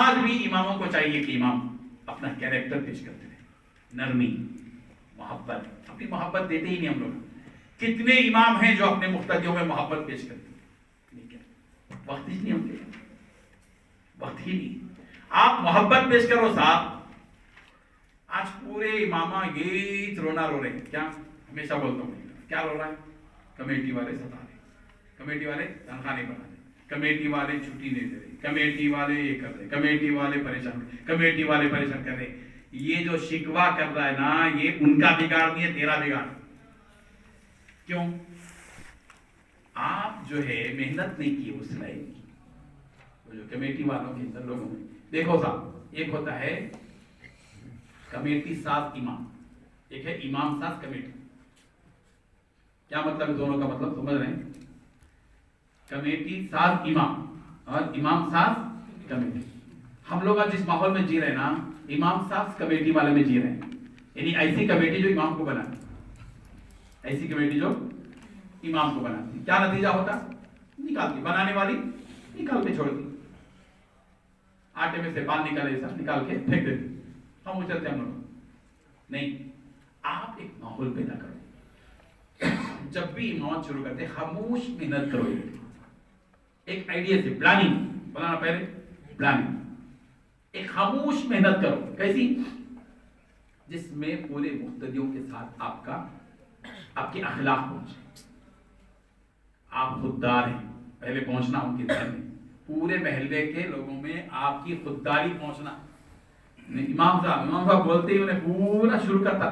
آج بھی اماموں کو چاہیے کہ امام اپنا کیریکٹر پیش کرتے رہے، نرمی، محبت. اپنی محبت دیتے ہی نہیں ہم لوگ. کتنے امام ہیں جو اپنے مقتدیوں میں محبت پیش کرتے ہیں؟ وقت ہی نہیں ہم لے، وقت ہی نہیں. آپ محبت پیش کرو صاحب. آج پورے امامہ یہ رونا رو رہے ہیں. کیا؟ ہمیشہ بولتا ہوں کیا رو رہا ہے؟ کمیٹی والے ستا رہے، کمیٹی والے تنخواہ نہیں بڑھا رہے، کمیٹی والے چھٹی نہیں دے رہے، کمیٹی والے یہ کر رہے، کمیٹی والے پریشان، کمیٹی والے پریشان کر رہے. یہ جو شکوہ کر رہا ہے نا، یہ ان کا بگاڑ نہیں ہے، تیرا بگاڑ. کیوں؟ آپ جو ہے محنت نہیں کی اس لائن کی. وہ جو کمیٹی والوں کے اندر لوگوں میں دیکھو صاحب، ایک ہوتا ہے کمیٹی ساز امام، ایک ہے امام ساز کمیٹی. کیا مطلب ہے دونوں کا مطلب سمجھ رہے ہیں؟ کمیٹی ساز امام اور امام ساز کمیٹی. ہم لوگ آج جس ماحول میں جی رہے ہیں نا، امام ساز کمیٹی والے میں جی رہے ہیں. یعنی ایسی کمیٹی جو امام کو بناتی، ایسی کمیٹی جو امام کو بناتی. کیا نتیجہ ہوتا؟ نکالتی، بنانے والی نکال کے چھوڑتی، آٹے میں سے بال نکالے سب نکال کے پھینک دیتی. ہم اچھلتے ہم لوگ نہیں. آپ ایک ماحول پیدا کرو. جب بھی امامت شروع کرتے خاموش محنت کرو. ایک آئیڈیا سے پلاننگ بنانا، پہلے پلاننگ. ایک خاموش محنت کرو. کیسی؟ جس میں پورے مقتدیوں کے ساتھ آپ کے اخلاق پہنچے. آپ خوددار ہیں، پہلے پہنچنا ان کے گھر میں، پورے محلے کے لوگوں میں آپ کی خودداری پہنچنا. امام صاحب بولتے ہی انہیں پورا شروع کرتا.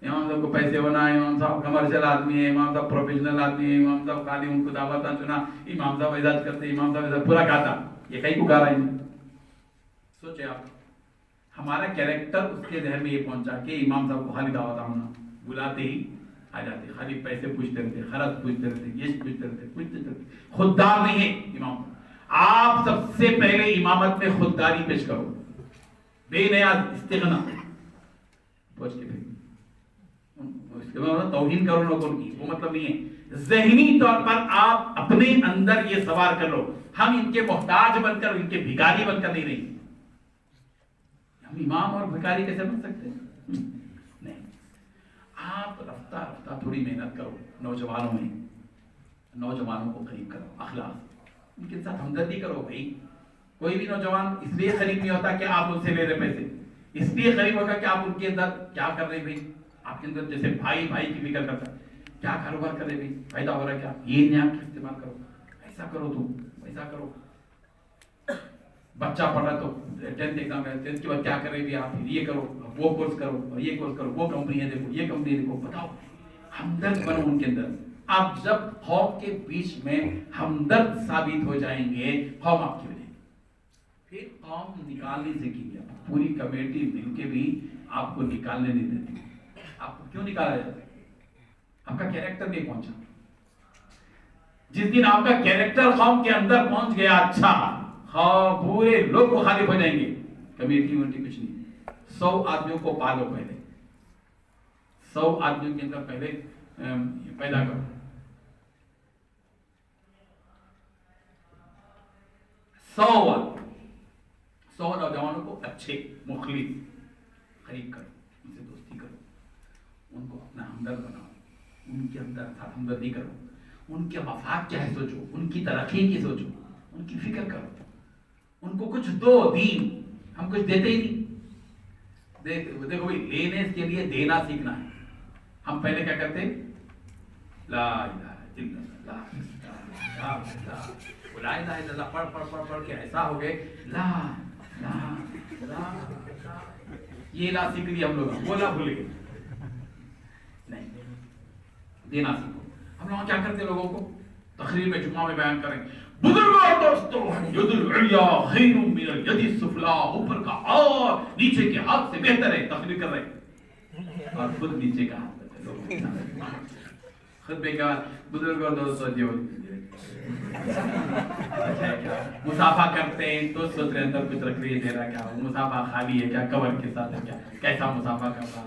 امام صاحب کو پیسے ہونا ہے، امام صاحب کمرشل آدمی ہے، امام صاحب پروفیشنل آدمی ہے، امام صاحب خالی ان کو دعوت چنا، امام صاحب اعزاز کرتے، امام صاحب اعزاز پورا کہتا. یہ کہیں پکارا ہے. سوچے آپ، ہمارا کیریکٹر اس کے ذہن میں یہ پہنچا کہ امام صاحب کو خالی دعوت ہونا، بلاتے ہی آ جاتے، خالی پیسے پوچھتے رہتے، خرچ پوچھتے رہتے، یہ پوچھتے رہتے. خوددار نہیں ہے امام. آپ سب سے پہلے امامت میں خودداری پیش کرو، بے نیاز استغنا. پوچھ کے پھر توہین کرو لوگوں کی، وہ مطلب نہیں ہے. ذہنی طور پر آپ اپنے اندر یہ سوار کر لو، ہم ان کے محتاج بن کر، ان کے بھکاری بن کر نہیں رہیں. ہم امام اور بھکاری کیسے بن سکتے ہیں؟ نہیں. آپ رفتہ رفتہ تھوڑی محنت کرو. نوجوانوں کو قریب کرو، اخلاق، ان کے ساتھ ہمدردی کرو. بھائی کوئی بھی نوجوان اس لیے قریب نہیں ہوتا کہ آپ ان سے لے رہے پیسے، اس لیے قریب ہوگا کہ آپ ان کے اندر کیا کر رہے. بھائی آپ کے اندر جیسے بھائی کی فکر کرتا ہے، کیا کاروبار کر رہے، بھائی فائدہ ہو رہا ہے کیا، یہ نعمت کا استعمال کرو، ایسا کرو، تو ایسا کرو. بچہ پڑھ رہا تو 10th ایگزام ہے، 10th کے بعد کیا کر رہے بھی آپ، یہ کرو، وہ کورس کرو، اور یہ کورس کرو، وہ کمپنی ہے دیکھو، یہ کمپنی دیکھو. بتاؤ، ہمدرد بنو ان کے اندر. آپ جب قوم کے بیچ میں ہمدرد ثابت ہو جائیں گے، قوم آپ کی وجہ پھر قوم نکال نہیں سکے گی. پوری کمیٹی مل کے بھی آپ کو نکالنے نہیں دیتی. آپ کو کیوں نکالا جاتا ہے؟ آپ کا کیریکٹر نہیں پہنچا. جس دن آپ کا کیریکٹر قوم کے اندر پہنچ گیا، اچھا پورے لوگ کو خالف ہو جائیں گے. کمیٹی کچھ نہیں. 100 آدمیوں کو پالو، پہلے 100 آدمیوں کے اندر پہلے پیدا کرو. 100 نوجوانوں کو اچھے مخلص قریب کرو، ان سے دوستی کرو، ان کو اپنا ہمدرد بناؤ، ان کے اندر ساتھ ہمدردی کرو. ان کے مفاد کیا ہے سوچو، ان کی ترقی کی سوچو، ان کی فکر کرو. ان کو کچھ دو. دین ہم کچھ دیتے ہی نہیں. دیکھو بھائی، لینے کے لیے دینا سیکھنا ہے. ہم پہلے کیا کرتے؟ لا الہ الا اللہ، لا الہ الا اللہ پڑھ کے ایسا ہو گئے، لا لا لا. یہ لا سیکھ لیا ہم لوگ، وہ لا بھول گئے. نہیں، دینا سیکھو. ہم لوگ کیا کرتے لوگوں کو تقریر میں، جمعہ میں بیان کریں، بزرگوں اور دوستوں، ید العلیا خیر من الید السفلی، اوپر کا اور نیچے کے ہاتھ سے بہتر ہے. تقریر کر رہے اور خود نیچے کا ہاتھ کرتے لوگ. خود بے کار بزرگوں اور دوستوں جو مسافہ کرتے ہیں تو سوچ رہے اندر کچھ رکھ رہی دے رہا، کیا مسافہ خالی ہے کیا، کور کے ساتھ ہے کیا، کیسا مسافہ کر رہا.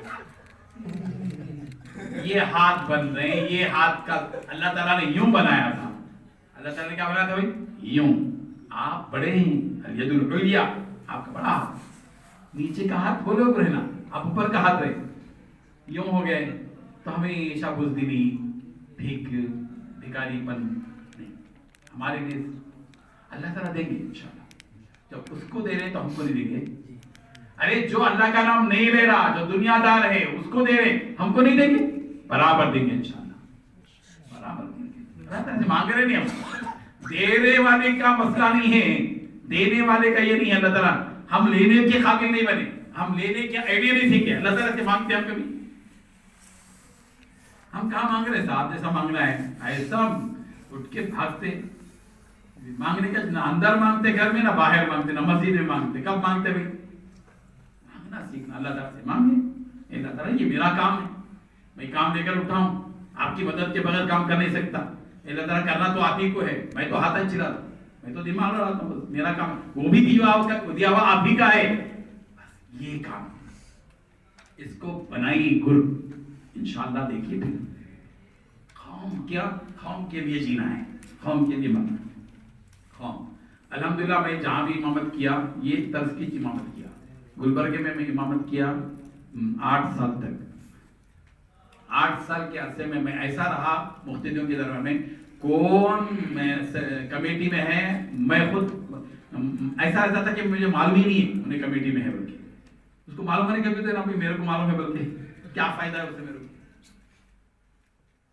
یہ ہاتھ بن رہے ہیں. یہ ہاتھ کا اللہ تعالیٰ نے یوں بنایا تھا. اللہ تعالیٰ نے کیا بنایا تھا بھائی؟ یوں. آپ بڑے ہیں، الید العلیا आपका बड़ा हाथ, नीचे का हाथ खोले ऊपर रहना, आप ऊपर का हाथ रहे, यूं हो गए तो हमेशा बुज़दिली, भीख, भिखारीपन नहीं। हमारे लिए अल्लाह ताला देंगे इंशाल्लाह, जब उसको दे रहे तो हमको नहीं देंगे। अरे जो अल्लाह का नाम नहीं ले रहा, जो दुनियादार है उसको दे रहे, हमको नहीं देंगे, बराबर देंगे इंशाल्लाह, बराबर देंगे। अल्लाह ताला से मांग रहे नहीं हम, देने वाले का मसला नहीं है, देने वाले का ये नहीं है अल्लाह ताला, हम लेने के काबिल नहीं बने, हम लेने के आइडिया नहीं सीखे, अल्लाह ताला से मांगते हम कभी, हम कहाँ मांग रहे साहब जैसा मांगना है, ऐसा उठ के भागते मांगने का, ना अंदर मांगते घर में, ना बाहर मांगते, ना मस्जिद में मांगते, कब मांगते भाई? मांगना सीखना, अल्लाह ताला से मांगे। अल्लाह ताला ये मेरा काम है, मैं काम लेकर उठाऊं, आपकी मदद के बगैर काम कर नहीं सकता, अल्लाह ताला करना तो आप ही को है, मैं तो हाथ चिल्ला, मैं तो दिमाग लड़ाता हूँ, मेरा काम वो भी दिया हुआ आप ही का है, बस ये काम, इसको बनाइए गुरु, इंशाल्लाह देखिए फिर कौम के लिए जीना है, कौम के लिए मरना है। अल्हम्दुलिल्लाह मैं जहाँ भी इमामत किया, ये तर्ज की इमामत किया, गुलबर्गे में मैं इमामत किया 8 साल तक, 8 साल के अरसे में मैं ऐसा रहा मुख्तिदियों के दरबार में, कौन कमेटी में है, मैं खुद ऐसा रहता था कि मुझे मालूम ही नहीं है उन्हें कमेटी में है, बल्कि उसको मालूम नहीं कभी, तो ना मेरे को मालूम है, बल्कि क्या फायदा है उससे मेरे को,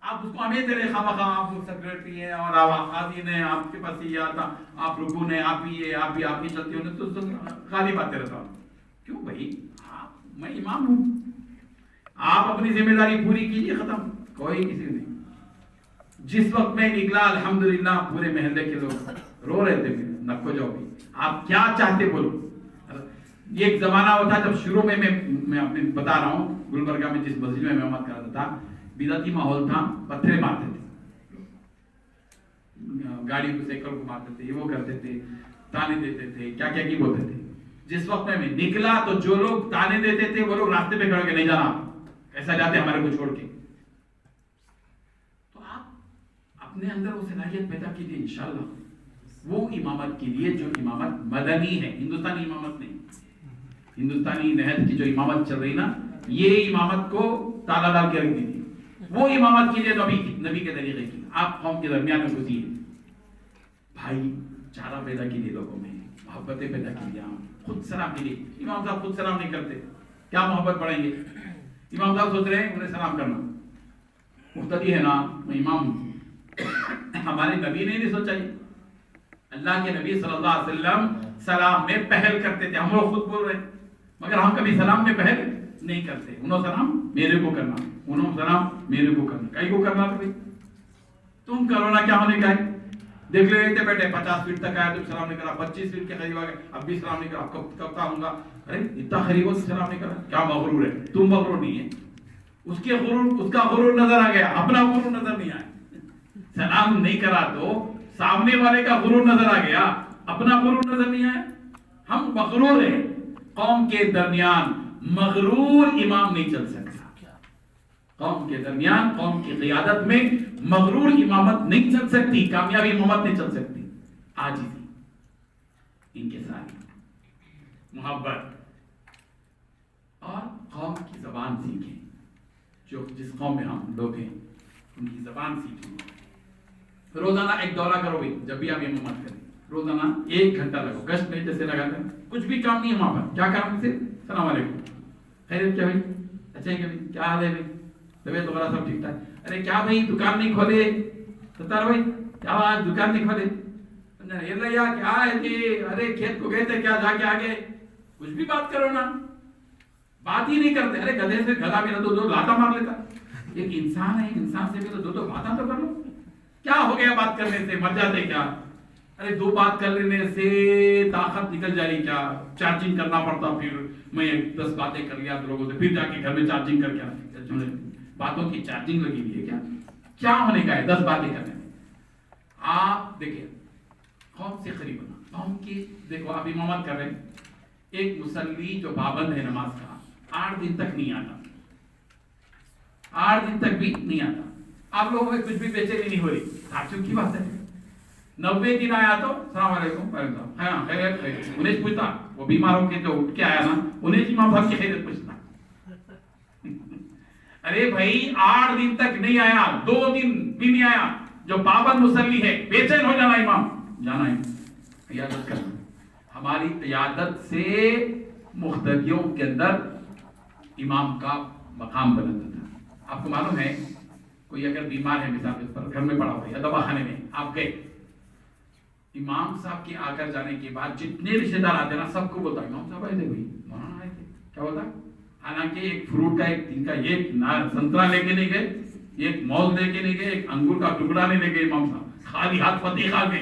आप उसको हमें दे रहे खामा, आप सेक्रेटरी हैं और आप खादिन हैं, आपके पास ये आता, आप रुकून है, आप ही चलती हो, तो खाली बातें रहता हूँ, क्यों भाई? मैं इमाम हूँ, आप अपनी जिम्मेदारी पूरी कीजिए, खत्म, कोई किसी नहीं। जिस वक्त मैं निकला अल्हम्दुलिल्लाह पूरे महल्ले के लोग रो रहे थे, नको जाओ भी, आप क्या चाहते बोलो। ये एक जमाना होता जब शुरू में मैं अपने बता रहा हूँ, गुलबर्गा में जिस मस्जिद में मैं इमामत करता था, बिदअती माहौल था, पत्थरे मारते थे, गाड़ी को साइकिल को मारते थे, वो करते थे, ताने देते थे, क्या क्या की बोलते थे। जिस वक्त में मैं निकला तो जो लोग ताने देते थे वो लोग रास्ते पे खड़े के नहीं जाना, ऐसा जाते हमारे को छोड़ के। तो आप अपने अंदर वो सलाहियत पैदा कीजिए इंशाल्लाह, वो इमामत के लिए जो इमामत मदनी है, हिंदुस्तानी इमामत नहीं, हिंदुस्तानी नहज की जो इमामत चल रही ना, ये इमामत को ताला डाल के रख दी थी, वो इमामत कीजिए नबी के तरीके की, आप कौम के दरमियान में घुसिए, भाई चारा पैदा कीजिए, लोगों में मोहब्बतें पैदा कीजिए, खुद सलाम कीजिए। इमाम साहब खुद सलाम नहीं करते, क्या मोहब्बत बढ़ाएंगे? इमाम साहब सोच रहे हैं उन्हें सलाम करना, मुख्तदी है ना, मैं इमाम हूं। हमारे नबी ने नहीं सोचा, अल्लाह के नबी सल्लल्लाहु अलैहि वसल्लम सलाम में पहल करते थे, हम लोग खुद बोल रहे हैं, मगर हम कभी सलाम में पहल नहीं करते। उन्हों सलाम मेरे को करना, उन्हों सलाम मेरे को करना, कई को करना तो भाई तुम करो ना, क्या होने का है? देख ले लेते बैठे 50 फीट तक आया, तुम सलाम नहीं करा, 25 फीट के करीब आ गए, अब भी सलाम नहीं करा, कब आऊंगा? अरे इतना करीब हो सलाम नहीं करा, क्या मगरूर है? तुम मगरूर नहीं है, उसके गुरूर, उसका गुरूर नजर आ गया, अपना गुरूर नजर नहीं आया। सलाम नहीं करा तो सामने वाले का गुरूर नजर आ गया, अपना गुरूर नजर नहीं आया। हम मगरूर है, कौम के दरमियान मगरूर इमाम नहीं चल सकता, कौम के दरमियान, कौम की क़ियादत में मगरूर इमामत नहीं चल सकती, कामयाबी इमामत नहीं चल सकती। आजिज़ी, इंकिसारी, मोहब्बत और कौम की ज़बान सीखें, जो जिस कौम में हम लोग हैं उनकी ज़बान सीखें। रोजाना एक दौरा करो भाई, जब भी आप इमामत करें, रोजाना 1 घंटा लगो, गश्त में जैसे लगाकर, कुछ भी काम नहीं है वहां पर, क्या काम है? सलाम वालेकुम, खैरियत क्या भाई, अच्छा है क्या भाई, क्या हाल है भाई, तबीयत वगैरह सब ठीक ठाक, अरे क्या भाई दुकान नहीं खोले, सतार भाई क्या आज दुकान नहीं खोले, यार क्या है कि अरे खेत को गए थे क्या, जाके आ गए, कुछ भी बात करो ना, बात ही नहीं करते। अरे गधे से गधा भी ना दो लाता मार लेता, एक इंसान है, इंसान से भी तो दो बातें तो कर लो, क्या हो गया बात करने से, मर जाते क्या? अरे 2 बात कर लेने से ताकत निकल जाएगी क्या? चार्जिंग करना पड़ता, फिर मैं 10 बातें कर लिया लोगों से, फिर जाके घर में चार्जिंग करके, बातों की चार्जिंग लगी हुई है क्या? क्या होने का है 10 बातें करने में? आप देखिए कौम से करीब होना, कौम की देखो आप इमामत कर रहे हैं, एक मुसल्ली जो पाबंद है नमाज का 8 दिन तक नहीं आता, 8 दिन तक भी नहीं आता, आप लोगों में कुछ भी बेचैनी नहीं हो रही, ताज्जुब की बात है। 90 दिन आया तो सलाम वालेकुम, हाँ खैरियत खैरियत, उन्हें पूछता, वो बीमार होके जो उठ के आया ना, उन्हें इमाम साहब की खैरियत पूछता। अरे भाई 8 दिन तक नहीं आया, 2 दिन भी नहीं आया, जो पाबंद मुसल्ली है, बेचैन हो जाना इमाम, जाना है इयादत करना। हमारी इयादत से मुख्तदियों के अंदर इमाम का मकाम बुलंद था। आपको मालूम है, कोई अगर बीमार है मिसाल के पर घर में पड़ा हुआ या दवाखाने में आप गए, इमाम साहब के आकर जाने के बाद जितने रिश्तेदार आते ना, सबको बोलता इमाम साहब आए थे भाई, मौलाना आए थे, क्या होता। हालांकि एक फ्रूट का एक दिन का एक संतरा लेके नहीं गए, एक मौज लेके नहीं गए, एक अंगूर का टुकड़ा नहीं लेके इमाम साहब, खाली हाथ फतेह खा के।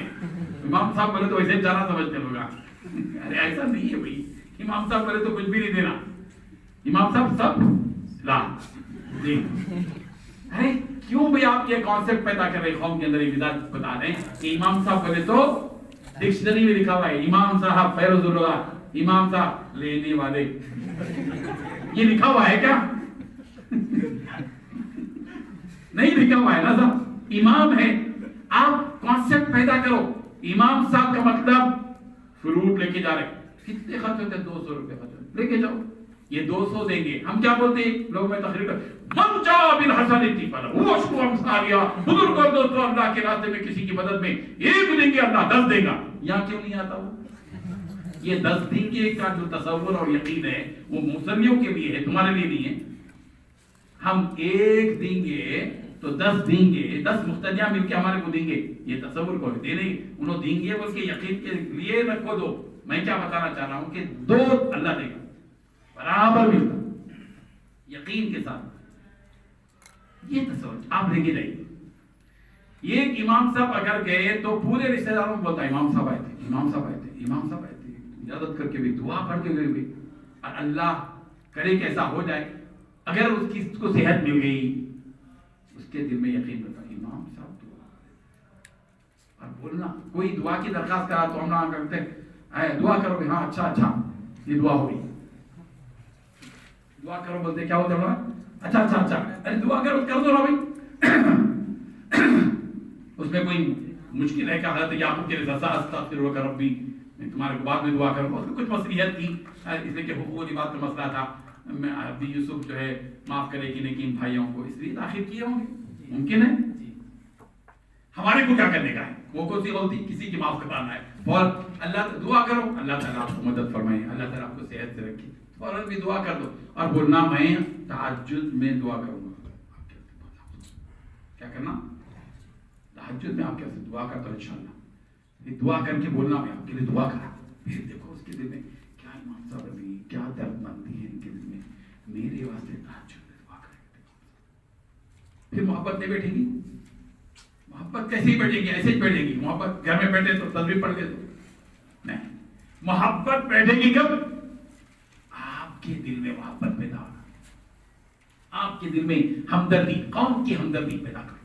इमाम साहब बोले तो वैसे जाना समझते लोग, अरे ऐसा नहीं है भाई, इमाम साहब बोले तो कुछ भी नहीं देना, इमाम साहब सब ला दे। अरे क्यों भाई आप ये कॉन्सेप्ट पैदा कर रहे कौम के अंदर, एक विदात बता दें कि इमाम साहब बोले तो डिक्शनरी में लिखा हुआ है इमाम साहब फैरुजुल्लाह, इमाम साहब लेने वाले, ये लिखा हुआ है क्या? नहीं लिखा हुआ है ना साहब, इमाम है। आप कॉन्सेप्ट पैदा करो, इमाम साहब का मतलब फ्रूट लेके जा रहे, कितने खर्च होते हैं? 200 रुपए खर्च, लेके जाओ, ये 200 देंगे। हम क्या बोलते हैं लोग में तकरीर कर, बुजुर्ग और दोस्तों, अल्लाह के रास्ते में किसी की मदद में 1 देंगे, अल्लाह 10 देगा। यहाँ क्यों नहीं आता वो? ये 10 देंगे का जो तसव्वुर और यकीन है वो मुसल्लियों के लिए है, तुम्हारे लिए नहीं है। हम 1 देंगे तो 10 देंगे, 10 मुख्तदिया मिलके हमारे को देंगे, ये तसव्वुर को देने उन्होंने देंगे बोल के यकीन के लिए रखो। दो, मैं क्या बताना चाह रहा हूं कि 2 अल्लाह देगा, बराबर मिलता यकीन के साथ, ये तसव्वुर आप लेके जाइए। ये इमाम साहब अगर गए तो पूरे रिश्तेदारों को बोलता इमाम साहब आए थे, इमाम साहब आए थे, इमाम साहब आए थे, इजाजत करके भी दुआ पढ़ के गए भी, और अल्लाह करे कि ऐसा हो जाए, अगर उसकी उसको सेहत मिल गई, उसके दिल में यकीन होता इमाम साहब दुआ, और बोलना कोई दुआ की दरखास्त करा तो हम ना करते हैं दुआ करो, हाँ अच्छा अच्छा ये दुआ हो गई, दुआ करो बोलते क्या होता है, अच्छा अच्छा अच्छा, अरे दुआ करो कर दो ना भाई। उसमें कोई मुश्किल है क्या? हालत याकूब के रज़ा अस्तगफिर का रब्बी, मैं तुम्हारे बाद में दुआ करूंगा, उसमें कुछ मसलियत थी, इसलिए कि हुकूक की बात का मसला था, मैं अभी यूसुफ जो है माफ करे कि नहीं इन भाइयों को, इसलिए दाखिल किए होंगे, मुमकिन है। हमारे को क्या करने का है? वो कोई गलती किसी की माफ कराना है, और अल्लाह दुआ करो, अल्लाह ताला आपको मदद फरमाए, अल्लाह ताला आपको सेहत से रखे, फौरन भी दुआ कर दो, और बोलना मैं तहज्जुद में दुआ करूंगा। क्या करना? तहज्जुद में आप कैसे दुआ करते हो, इंशाअल्लाह ये दुआ करके बोलना मैं आपके लिए दुआ करा, फिर देखो उसके दिल में क्या इमाम साहब अभी क्या दर्दमंदी है इनके दिल में, मेरे वास्ते तहज्जुद में दुआ करेंगे, फिर मोहब्बत नहीं बैठेगी। मोहब्बत कैसे ही बैठेगी? ऐसे ही बैठेगी। मोहब्बत घर में बैठे तो तस्बीह पढ़ ले तो नहीं, मोहब्बत बैठेगी कब? आपके दिल में मोहब्बत पैदा होना, आपके दिल में हमदर्दी, कौम की हमदर्दी पैदा करो,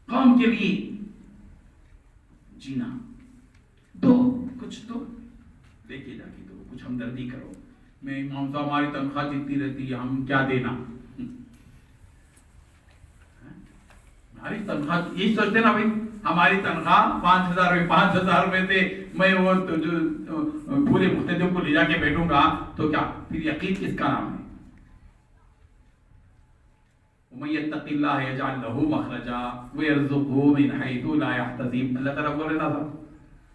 कौम के लिए जीना दो, कुछ तो लेके जाके दो, कुछ हमदर्दी करो। मैं इमाम साहब हमारी तनख्वाह जितनी रहती है हम क्या देना, हमारी तनख्वाह यही सोचते ना भाई, हमारी तनख्वाह 5,000 रुपए से मैं वो जो पूरे मुख्तदियों को ले जाके बैठूंगा तो क्या, फिर यकीन किसका नाम है? यत्तक़िल्लाह यजअल लहू मखरजा व यरज़ुक़हू मिन हैथु ला यहतसिब। अल्लाह ताला बोले ना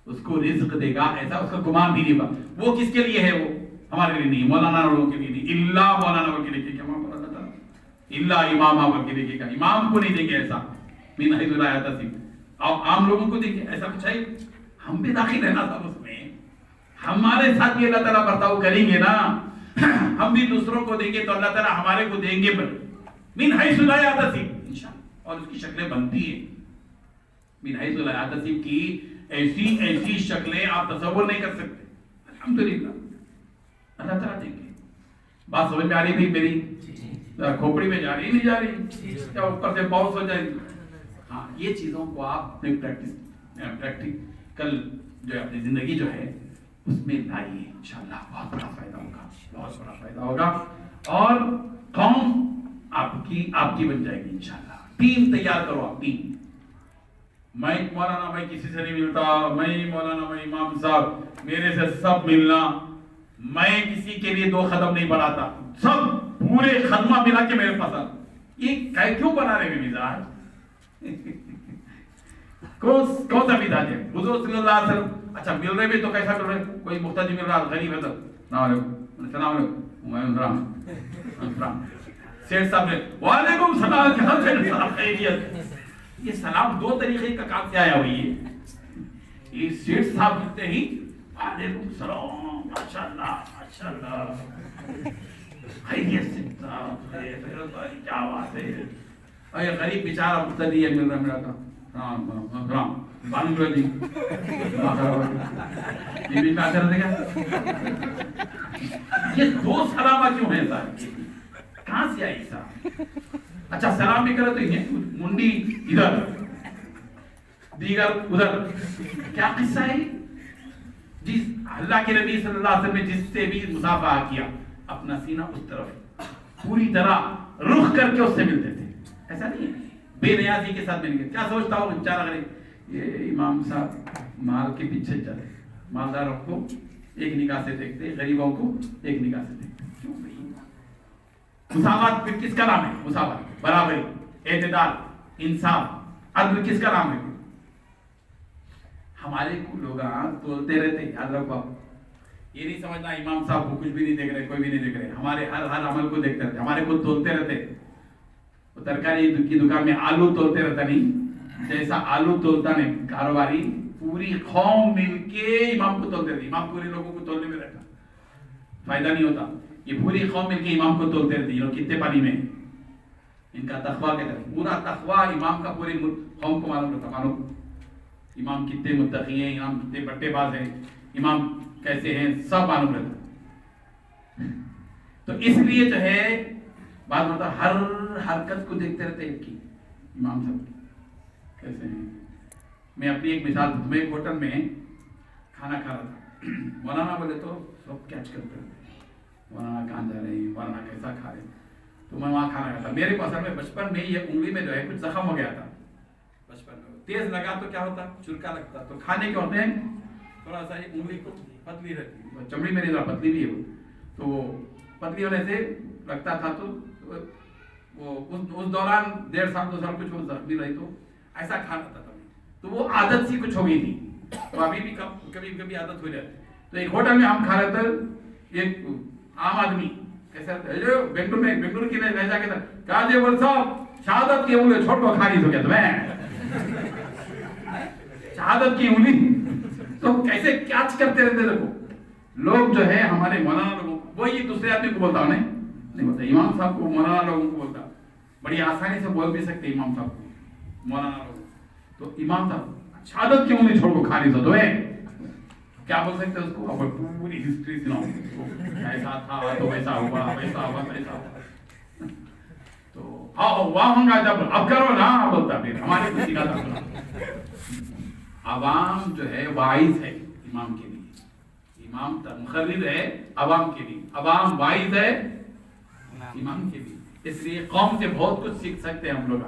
उसको रिज़्क देगा ऐसा उसका गुमान भी नहीं होगा। वो किसके लिए है? वो हमारे लिए नहीं, मौलाना लोगों के लिए नहीं, इल्ला मौलाना वल के लिए। क्या बोला था? इल्ला इमामा वल के लिए, इमाम को नहीं देंगे ऐसा, मिन हैथु ला यहतसिब, और आम लोगों को देंगे ऐसा कुछ है? हम भी दाखिल है ना सब उसमें, हमारे साथ भी अल्लाह ताला बर्ताव करेंगे ना, हम भी दूसरों को देंगे तो अल्लाह ताला हमारे को देंगे, पर मिन हैसु ला यहतसिब इंशाअल्लाह। और उसकी शक्लें बनती है, मिन हैसु ला यहतसिब की ऐसी ऐसी शक्लें आप तसव्वुर नहीं कर सकते। अल्हम्दुलिल्लाह अल्लाह ताला देंगे। बात समझ में आ रही थी मेरी? खोपड़ी में जा रही नहीं जा रही, क्या ऊपर से बाउंस हो जाएगी? हाँ, ये चीजों को आप प्रैक्टिकल जो है अपनी जिंदगी जो है उसमें लाइए, इंशाअल्लाह बहुत बड़ा फायदा होगा, बहुत बड़ा फायदा होगा, और कौम आपकी बन जाएगी इंशाअल्लाह। टीम तैयार करो, आप टीम میں مولانا میں کسی سے نہیں ملتا، میں مولانا میں امام صاحب میرے سے سب ملنا، میں کسی کے لیے 2 قدم نہیں بڑھاتا، سب پورے خدمہ ملا کے میرے پاس آ. یہ کیوں بنا رہے ہیں مزاج؟ کون سا مزاج ہے؟ حضور صلی اللہ علیہ وسلم اچھا مل رہے بھی تو کیسا مل رہے؟ کوئی محتاج مل رہا غریب ہے تو السلام علیکم، سیٹ صاحب نے وعلیکم السلام، خیریت. یہ سلام 2 طریقے کا کام سے آیا ہوئی ہے. یہ سیٹ صاحب ملتے ہی وعلیکم السلام، ماشاءاللہ ماشاءاللہ، خیریت سے کیا بات ہے. اور یہ غریب بیچارہ مبتدی ہے، مل رہا میرا تھا رام رام بانو جی یہ بھی کیا کر دے گا. یہ 2 سلامہ کیوں ہیں صاحب؟ کہاں سے آئی صاحب؟ اچھا سلام بھی کرے تو یہ منڈی ادھر دیگر ادھر، کیا قصہ ہے؟ جس اللہ کے نبی صلی اللہ علیہ وسلم نے جس سے بھی مصافحہ کیا اپنا سینہ اس طرف پوری طرح رخ کر کے اس سے ملتے تھے. ایسا نہیں ہے بے نیازی کے ساتھ ملیں گے. کیا سوچتا ہوں بیچارہ غریب، یہ امام صاحب مال کے پیچھے چلے، مالداروں کو ایک نگاہ سے دیکھتے، غریبوں کو ایک نگاہ سے دیکھتے. کیوں بھائی؟ مساوات پھر کس کا نام ہے؟ مساوات، برابری، اعتدال، انصاف، عدل کس کا نام ہے؟ ہمارے کو لوگ تولتے رہتے. یاد رکھو آپ، یہ نہیں سمجھنا امام صاحب کو کچھ بھی نہیں دیکھ رہے، کوئی بھی نہیں دیکھ رہے. ہمارے ہر عمل کو دیکھتے رہتے، ہمارے کو تولتے رہتے. وہ ترکاری کی دکان میں آلو تولتے رہتا نہیں، جیسا آلو تولتا نہیں کاروباری، پوری قوم مل کے امام کو تولتے رہتی. امام پورے لوگوں کو تولنے میں رہتا، فائدہ نہیں ہوتا. یہ پوری قوم مل کے امام کو تولتے رہتی. یہ لوگ کتنے پانی میں، ان کا تقویٰ کہتے ہیں، پورا تقویٰ امام کا پوری قوم کو معلوم رہتا. معلوم امام کتنے متقی ہیں، امام کتنے بٹے باز ہیں، امام کیسے ہیں، سب معلوم رہتا. تو اس لیے جو ہے بات ہوتا ہر حرکت کو دیکھتے رہتے ہیں کی امام صاحب کیسے ہیں. میں اپنی ایک مثال میں ایک ہوٹل میں کھانا کھا رہا تھا. مولانا بولے تو سب کیچ کرتے رہتے، مولانا کہاں جا رہے ہیں، مولانا کیسا کھا رہے ہیں. تو میں وہاں کھانا کھاتا. میرے کو اصل میں بچپن میں یہ انگلی میں جو ہے کچھ زخم ہو گیا تھا. بچپن میں تیز لگا تو کیا ہوتا، چرکا لگتا. تو کھانے کے ہوتے ہیں تھوڑا سا انگلی کو پتلی رہتی ہے، چمڑی میری ذرا پتلی بھی ہے، تو پتلی ہونے سے لگتا تھا. تو وہ اس دوران 1.5 سال 2 سال کچھ زخمی رہی تو ایسا کھانا تھا. تو وہ عادت سی کچھ ہو گئی تھی. تو ابھی بھی کبھی کبھی عادت ہو جاتی. تو ایک ہوٹل میں ہم کھا رہے تھے. ایک عام آدمی کیسا بنگلور کی لہجہ کے ساتھ کہا جی بول صاحب شہادت کی انگلی چھوڑ کو کھا نہیں سکے تمہیں، شہادت کی انگلی. تو کیسے کیچ کرتے رہتے. دیکھو لوگ جو ہے ہمارے مولانا لوگوں وہی دوسرے آدمی کو بولتا ہوں نہیں بولتا، امام صاحب کو مولانا لوگوں کو بولتا. بڑی آسانی سے بول بھی سکتے امام صاحب کو مولانا لوگوں. تو امام صاحب شہادت کی انگلی چھوڑ کو کھا نہیں سکتے ہیں، کیا بول سکتے اس کو؟ پوری ہسٹری سناؤ، ایسا تھا تو ویسا ہوا، ویسا ہوا، ویسا ہوا. تو واہ ہوں گا جب اب کرو نا بولتا. پھر ہمارے کسی کا تھا عوام جو ہے واعظ ہے امام کے لیے، امام مخرب ہے عوام کے لیے، عوام واعظ ہے امام کے لیے. اس لیے قوم سے بہت کچھ سیکھ سکتے ہیں ہم لوگ.